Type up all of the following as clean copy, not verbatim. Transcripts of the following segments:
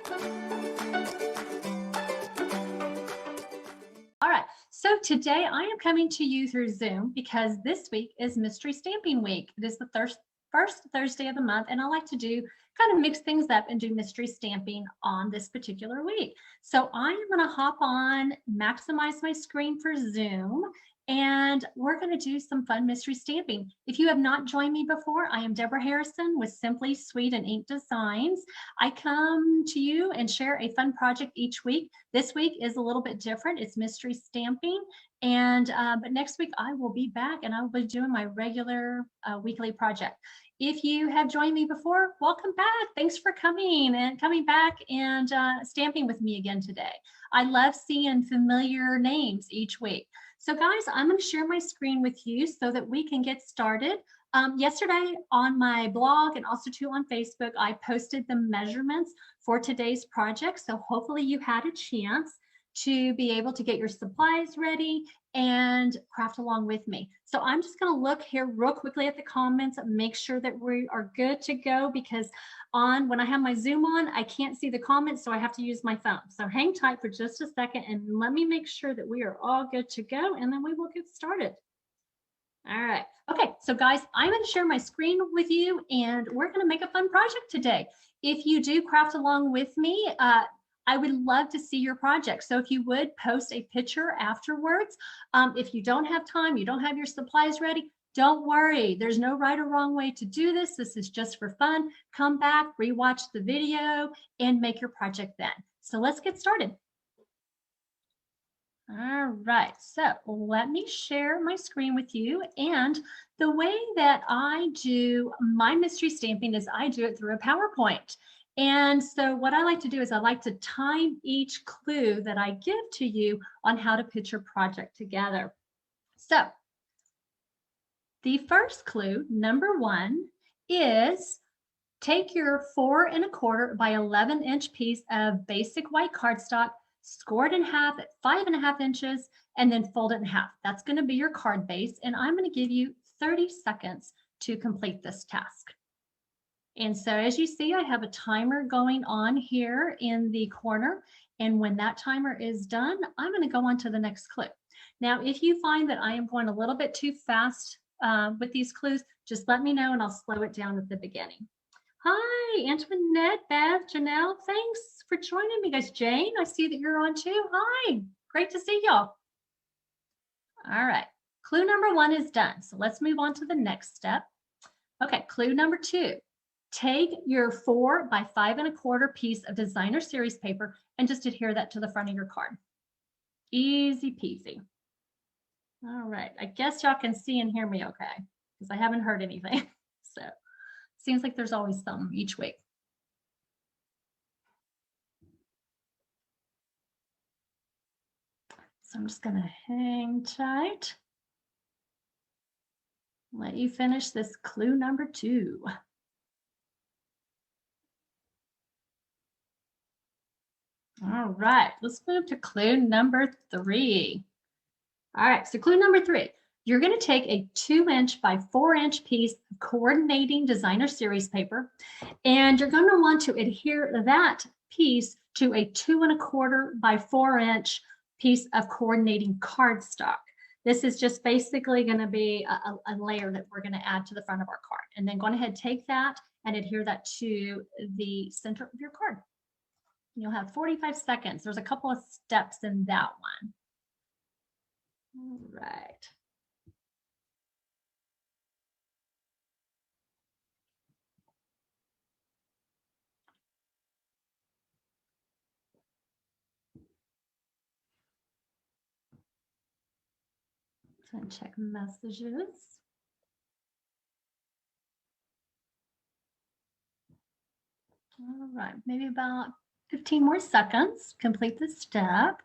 All right, so today I am coming to you through Zoom because this week is Mystery Stamping Week. It is the first Thursday of the month, and I like to do kind of mix things up and do mystery stamping on this particular week. So I am going to hop on, maximize my screen for Zoom, and we're going to do some fun mystery stamping. If you have not joined me before, I am Deborah Harrison with Simply Sweet and Ink Designs. I come to you and share a fun project each week. This week is a little bit different. It's mystery stamping. And but next week I will be back and I will be doing my regular weekly project. If you have joined me before, welcome back. Thanks for coming back and stamping with me again today. I love seeing familiar names each week. So guys, I'm going to share my screen with you so that we can get started. Yesterday on my blog and also too on Facebook, I posted the measurements for today's project. So hopefully you had a chance to be able to get your supplies ready and craft along with me. So I'm just going to look here real quickly at the comments, make sure that we are good to go, because when I have my Zoom on, I can't see the comments, so I have to use my phone. So hang tight for just a second and let me make sure that we are all good to go, and then we will get started. All right. Okay, so guys, I'm going to share my screen with you and we're going to make a fun project today. If you do craft along with me, I would love to see your project. So if you would post a picture afterwards, if you don't have time, you don't have your supplies ready, don't worry. There's no right or wrong way to do this. This is just for fun. Come back, rewatch the video, and make your project then. So let's get started. All right, so let me share my screen with you. And the way that I do my mystery stamping is I do it through a PowerPoint. And so what I like to do is I like to time each clue that I give to you on how to put your project together. So the first clue, number 1, is take your 4 1/4 by 11-inch piece of basic white cardstock, score it in half at 5 1/2 inches, and then fold it in half. That's going to be your card base, and I'm going to give you 30 seconds to complete this task. And so as you see, I have a timer going on here in the corner, and when that timer is done, I'm going to go on to the next clue. Now, if you find that I am going a little bit too fast with these clues, just let me know and I'll slow it down at the beginning. Hi, Antoinette, Beth, Janelle, thanks for joining me, guys. Jane, I see that you're on too. Hi, great to see y'all. All right, clue number 1 is done. So let's move on to the next step. Okay, clue number 2. Take your 4 by 5 1/4 piece of designer series paper and just adhere that to the front of your card. Easy peasy. All right, I guess y'all can see and hear me okay, because I haven't heard anything. So seems like there's always some each week. So I'm just going to hang tight. Let you finish this clue number 2. All right, let's move to clue number 3. All right, so clue number 3. You're going to take a 2-inch by 4-inch piece of coordinating designer series paper, and you're going to want to adhere that piece to a 2 1/4 by 4-inch piece of coordinating cardstock. This is just basically going to be a layer that we're going to add to the front of our card. And then go ahead, take that and adhere that to the center of your card. You'll have 45 seconds. There's a couple of steps in that one. All right. And check messages. All right, maybe about 15 more seconds. Complete this step.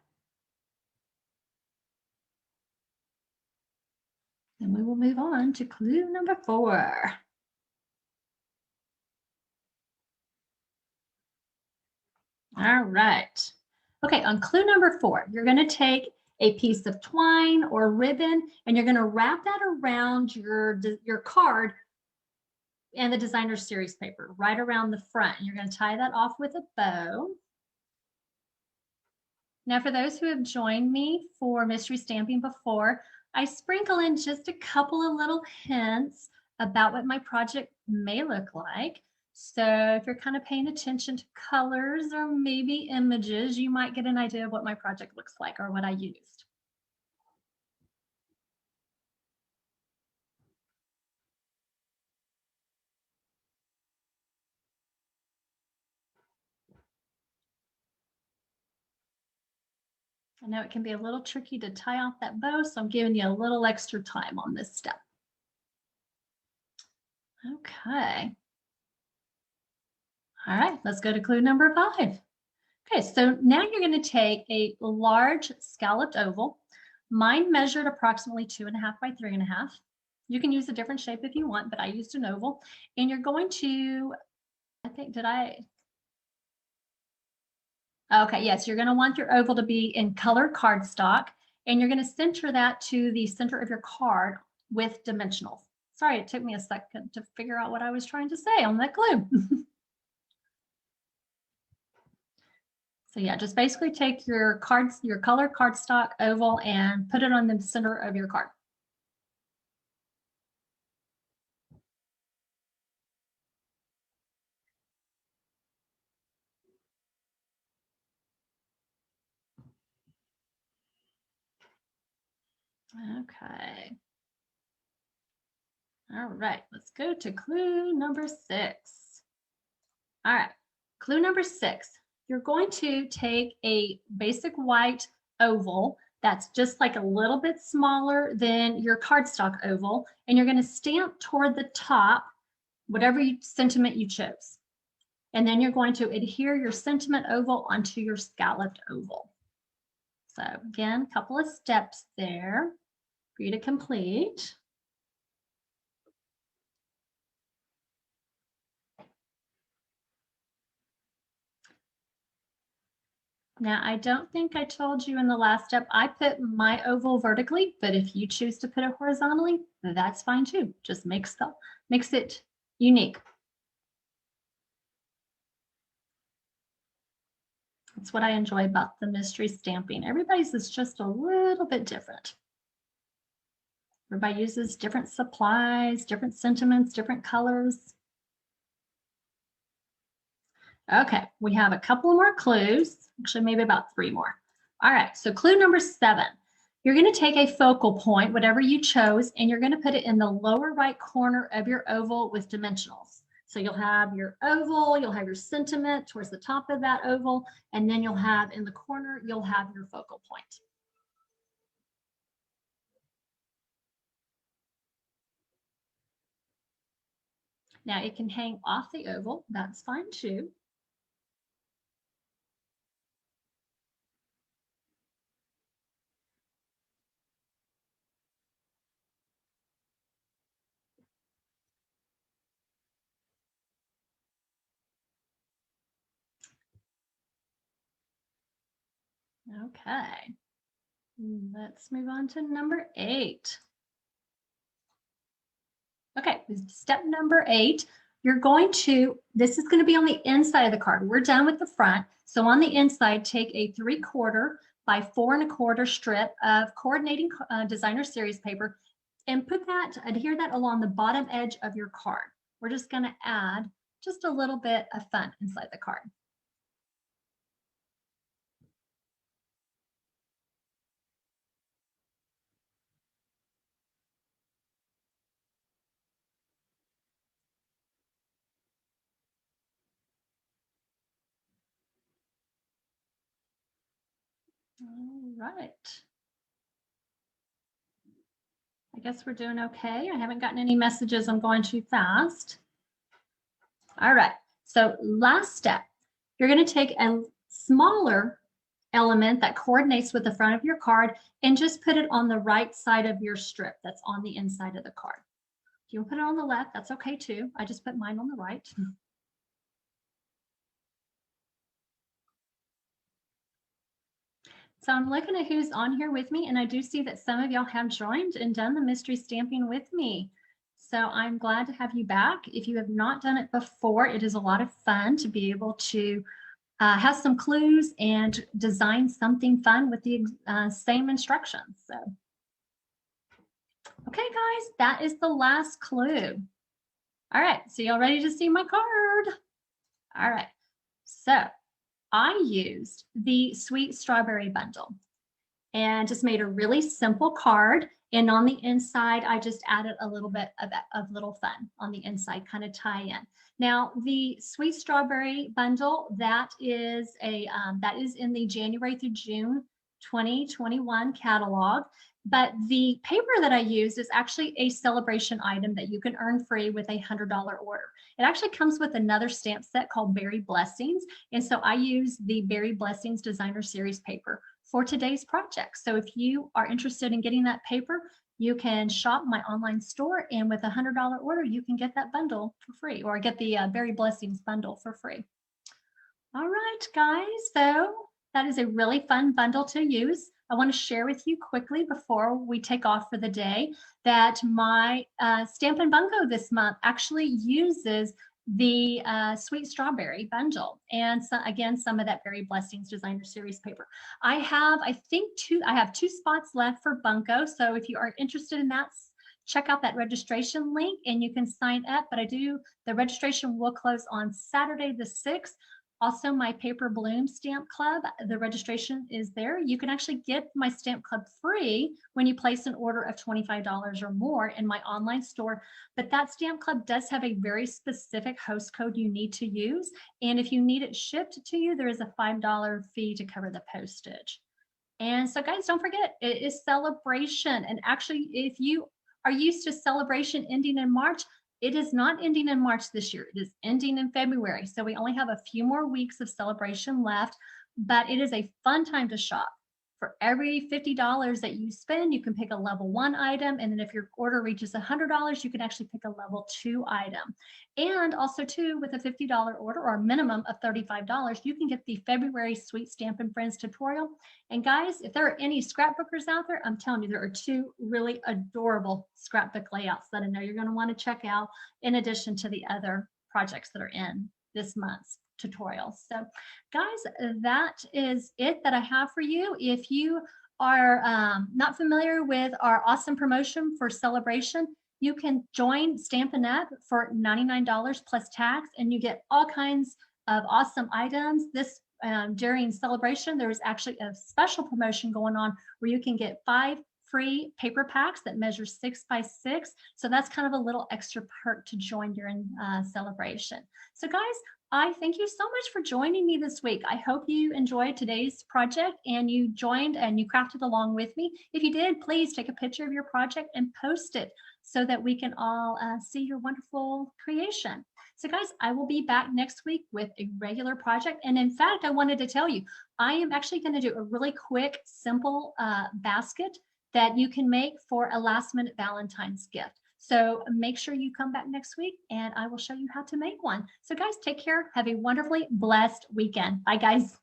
And we will move on to clue number 4. All right. Okay, on clue number 4, you're going to take a piece of twine or ribbon and you're going to wrap that around your card and the designer series paper right around the front. You're going to tie that off with a bow. Now, for those who have joined me for mystery stamping before, I sprinkle in just a couple of little hints about what my project may look like. So if you're kind of paying attention to colors or maybe images, you might get an idea of what my project looks like or what I used. I know it can be a little tricky to tie off that bow, so I'm giving you a little extra time on this step. Okay. All right, let's go to clue number 5. Okay, so now you're going to take a large scalloped oval. Mine measured approximately 2.5 by 3.5. You can use a different shape if you want, but I used an oval. And you're going to, Okay, yes, you're going to want your oval to be in color cardstock, and you're going to center that to the center of your card with dimensionals. Sorry, it took me a second to figure out what I was trying to say on that clue. So yeah, just basically take your cards, your colored cardstock oval, and put it on the center of your card. Okay. All right, let's go to clue number 6. All right, clue number 6. You're going to take a basic white oval that's just like a little bit smaller than your cardstock oval, and you're going to stamp toward the top whatever sentiment you chose. And then you're going to adhere your sentiment oval onto your scalloped oval. So again, a couple of steps there for you to complete. Now, I don't think I told you in the last step, I put my oval vertically, but if you choose to put it horizontally, that's fine too. Just makes it unique. That's what I enjoy about the mystery stamping. Everybody's is just a little bit different. Everybody uses different supplies, different sentiments, different colors. Okay, we have a couple more clues, actually maybe about 3 more. All right, so clue number 7. You're going to take a focal point, whatever you chose, and you're going to put it in the lower right corner of your oval with dimensionals. So you'll have your oval, you'll have your sentiment towards the top of that oval, and then you'll have in the corner, you'll have your focal point. Now it can hang off the oval, that's fine too. Okay, let's move on to number 8. Okay, step number 8, this is going to be on the inside of the card. We're done with the front. So on the inside, take a 3/4 by 4 1/4 strip of coordinating designer series paper and adhere that along the bottom edge of your card. We're just going to add just a little bit of fun inside the card. All right. I guess we're doing okay. I haven't gotten any messages I'm going too fast. All right, so last step, you're going to take a smaller element that coordinates with the front of your card and just put it on the right side of your strip that's on the inside of the card. If you want to put it on the left, that's okay too. I just put mine on the right. So I'm looking at who's on here with me, and I do see that some of y'all have joined and done the mystery stamping with me. So I'm glad to have you back. If you have not done it before, it is a lot of fun to be able to have some clues and design something fun with the same instructions. So, okay, guys, that is the last clue. All right, so y'all ready to see my card? All right, so I used the Sweet Strawberry Bundle and just made a really simple card. And on the inside, I just added a little bit of little fun on the inside, kind of tie in. Now, the Sweet Strawberry Bundle, that is in the January through June 2021 catalog. But the paper that I used is actually a celebration item that you can earn free with a $100 order. It actually comes with another stamp set called Berry Blessings. And so I use the Berry Blessings Designer Series paper for today's project. So if you are interested in getting that paper, you can shop my online store, and with a $100 order, you can get that bundle for free, or get the Berry Blessings bundle for free. All right, guys, so that is a really fun bundle to use. I want to share with you quickly before we take off for the day that my Stampin' Bunko this month actually uses the Sweet Strawberry Bundle, and so, again, some of that Berry Blessings Designer Series paper. I have two spots left for Bunko, so if you are interested in that, check out that registration link and you can sign up. But the registration will close on Saturday the 6th. Also, my Paper Bloom Stamp Club, the registration is there. You can actually get my Stamp Club free when you place an order of $25 or more in my online store. But that Stamp Club does have a very specific host code you need to use. And if you need it shipped to you, there is a $5 fee to cover the postage. And so, guys, don't forget, it is Celebration. And actually, if you are used to Celebration ending in March, it is not ending in March this year. It is ending in February. So we only have a few more weeks of Celebration left, but it is a fun time to shop. For every $50 that you spend, you can pick a level 1 item. And then if your order reaches $100, you can actually pick a level 2 item. And also too, with a $50 order or a minimum of $35, you can get the February Sweet Stampin' Friends tutorial. And guys, if there are any scrapbookers out there, I'm telling you, there are 2 really adorable scrapbook layouts that I know you're going to want to check out, in addition to the other projects that are in this month's tutorials. So guys, that is it that I have for you. If you are not familiar with our awesome promotion for Celebration, you can join Stampin' Up! For $99 plus tax, and you get all kinds of awesome items. This during Celebration, there is actually a special promotion going on where you can get 5 free paper packs that measure 6 by 6. So that's kind of a little extra perk to join during Celebration. So guys, I thank you so much for joining me this week. I hope you enjoyed today's project and you joined and you crafted along with me. If you did, please take a picture of your project and post it so that we can all see your wonderful creation. So guys, I will be back next week with a regular project. And in fact, I wanted to tell you, I am actually going to do a really quick, simple basket that you can make for a last minute Valentine's gift. So make sure you come back next week and I will show you how to make one. So guys, take care. Have a wonderfully blessed weekend. Bye guys.